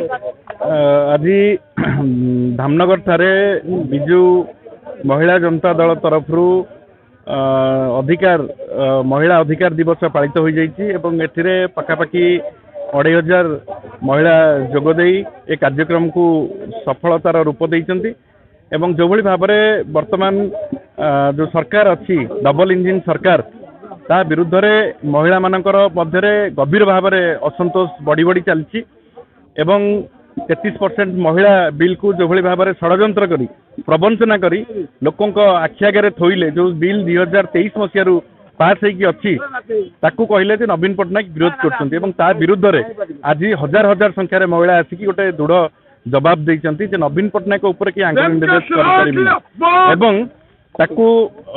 आज धामनगर ठारे विजु महिला जनता दल तरफ अधिकार महिला अधिकार दिवस पालित हो जाइए पखापाखि 2500 महिला जोगदे ए कार्यक्रम को सफलतार रूप देइचंती एवं जो भली भाव में वर्तमान जो सरकार अच्छी डबल इंजिन सरकार ता विरुद्ध रे महिला मानकर मध्य गभीर भाव में असंतोष बढ़ी बढ़ी चलती एवं 33% महिला बिल को जो भली भाव में षड्यंत्र करी प्रवंचना करी लोकों आखि आगे थोइले जो बिल 2023 मसीह पास होगी अच्छी ताकू कहले जे नवीन पट्टनायक विरोध करछंती एवं ता विरुद्ध रे आज हजार हजार संख्यार महिला आसिकी गोटे दृढ़ जवाब देइचंती जे नवीन पट्टनायक ऊपर कि आंकलन निर्देश कर परिबे एवं ताकू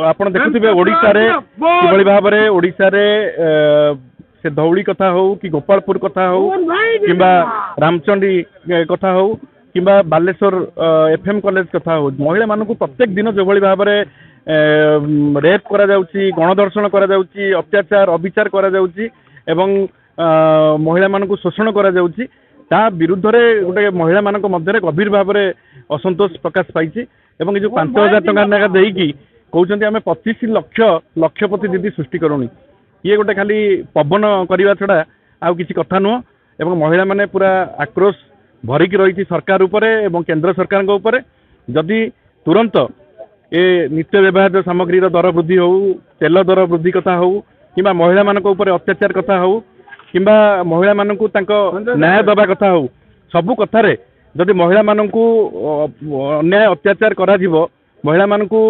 आपण देखुथिबे ओडिसा रे किबळी भाव रे ओडिसा रे से धौली कथा हो कि गोपालपुर कथा हो किंबा रामचंडी कथा हो किंबा बालेश्वर एफएम कॉलेज कथा हो महिला मानकू प्रत्येक दिन जो भली भाव में रेप करा जाउची गणदर्शन करा जाउची अत्याचार अविचार करा जाउची एवं महिला मानकू शोषण करा जाउची ता विरुद्ध रे गोटे महिला मानक मध्य गभीर भाव में असंतोष प्रकाश पाई एवं जो 5000 टका देकी कहते आम 25 लक्ष लक्षपति दीदी सृष्टि करूनी ये गोटे खाली पवन करने छड़ा आउ किसी कथा नुह एवं महिला माने पूरा आक्रोश भरिक रही सरकार उपरे एवं केंद्र सरकार उपरे जदि तुरंत ए नित्य व्यवहार्य सामग्री दर वृद्धि हो तेल दर वृद्धि कथा हो कि महिला मानक उपरे अत्याचार कथा हो कि महिला मानकू न्याय दबा कथा हो सबू कथार जदि महिला मानकू अन्याय अत्याचार करा जिवो महिला मानकू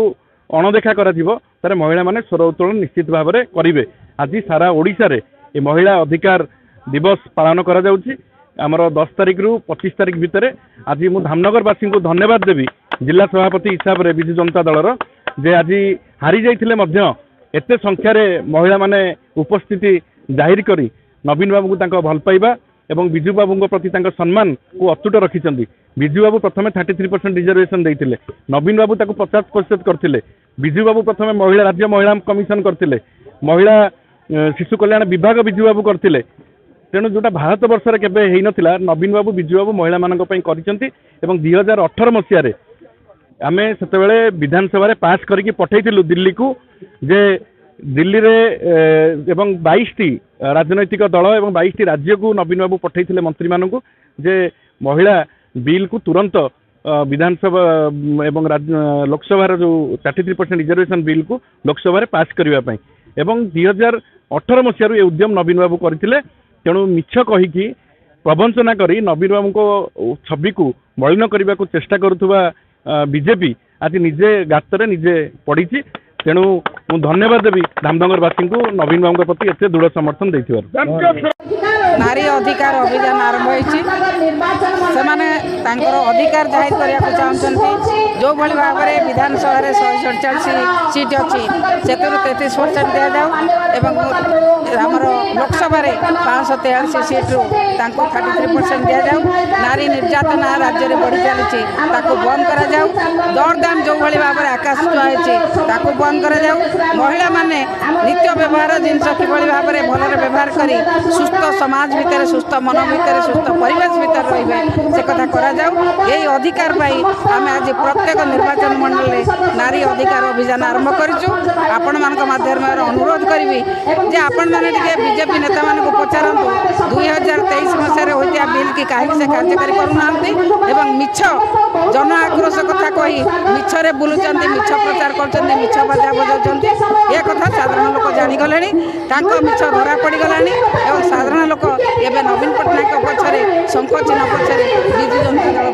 अणदेखा करा जिवो तारे महिला माने स्वर उत्तोलन निश्चित भाव में करेंगे आज सारा ओडिशा रे ए महिला अधिकार दिवस पालन करा जाउची आमर 10 तारिख रु 25 तारिख भितर आज मु धामनगरवासी को धन्यवाद देवी जिला सभापति हिसाब से विजु जनता दलर जे आज हारी जाइथिले मध्य एते संख्यार महिला माने उपस्थिति जाहिर करी नवीन बाबू को तांको भल पाइबा एवं विजु बाबू प्रति तांको सम्मान को अतुट रखिछंती विजु बाबू प्रथमे 33% रिजर्वेशन देइथिले नवीन बाबू ताको 50% करथिले विजु बाबू प्रथमे महिला राज्य महिला कमिशन करथिले महिला शिशु कल्याण विभाग विजु बाबू करथिले तेणु जोटा भारत वर्ष रे केबे हेइ नथिला नवीन बाबू विजु बाबू महिला मानक पई करिसंती एवं 2018 मसिया रे आमे सेतेबेले विधानसभा रे पास करिकि पठैथिलु दिल्ली को जे दिल्ली रे एवं 22टी राजनैतिक दल एवं 22टी राज्य को नवीन बाबू पठैथिले मंत्री मानकु जे महिला बिल को तुरंत विधानसभा एवं लोकसभा जो 33% रिजर्वेशन बिल को लोकसभा रे पास करबा पई एवं 2018 मसीह ये उद्यम नवीन बाबू करथिले तेणु मिछ कहीकि प्रवंचना करी नवीन बाबू को छवि को मलिन करने को चेष्टा करुवा बीजेपी आज निजे गातरे निजे पड़ी तेणु मु धन्यवाद देवी धामनगरवासी को नवीन बाबू प्रति एत दृढ़ समर्थन देथिबार नारी अधिकार अभियान आरंभ होती अधिकार जाहिर करने चाहते जो भाई भाव में विधानसभा 147 सीट अच्छी से 33% दि जाऊ आमर लोकसभा 543 सीट्रु 33% दि जाऊ नारी निर्यातना राज्य में बढ़ी चली बंद करा जाऊ दरदाम जो भाई भाव में आकाश छुआ बंद करा जाऊ महिला माने नित्य व्यवहार जिनस कि भाव में भल व्यवहार करी सुस्थ समाज भितर सुस्थ मन भितर सुस्थ परिवेश भितर रही से कथा करा जाऊ यही अधिकार पाई आम आज प्रत्येक निर्वाचन मंडल में नारी अधिकार अभियान आरंभ करूँ आपण मान माध्यम अनुरोध करी जे आपण मैंने बीजेपी नेता मान पचारतु 2023 मसीह होता बिल कि कहीं से कार्यकारी करूना मिछ जन आक्रोश कथा कही मिछरे बुलूं मिछ प्रचार कर मिछ बाजा बजाउछन्ति ये कथा साधारण लोक जानीगले मिछ धरा पड़गला साधारण लोक एवं नवीन पट्टनायक पछरे संकोचन पछरे विजु जनता दल